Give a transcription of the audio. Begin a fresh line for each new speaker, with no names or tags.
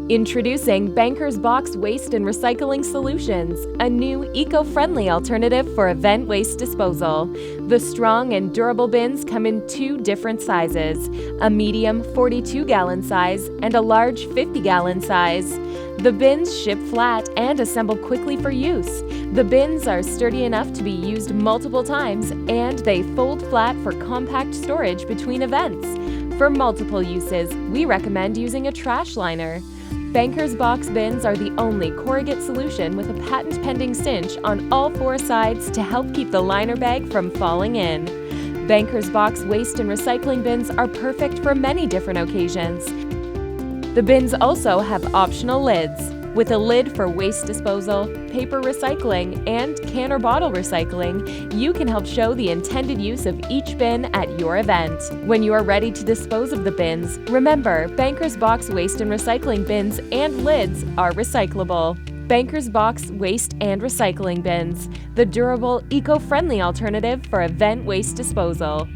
Introducing Banker's Box Waste and Recycling Solutions, a new eco-friendly alternative for event waste disposal. The strong and durable bins come in two different sizes, a medium 42-gallon size and a large 50-gallon size. The bins ship flat and assemble quickly for use. The bins are sturdy enough to be used multiple times, and they fold flat for compact storage between events. For multiple uses, we recommend using a trash liner. Banker's Box bins are the only corrugate solution with a patent-pending cinch on all four sides to help keep the liner bag from falling in. Banker's Box waste and recycling bins are perfect for many different occasions. The bins also have optional lids, with a lid for waste disposal, paper recycling, and can or bottle recycling. You can help show the intended use of each bin at your event. When you are ready to dispose of the bins, remember, Banker's Box waste and recycling bins and lids are recyclable. Banker's Box waste and recycling bins, the durable, eco-friendly alternative for event waste disposal.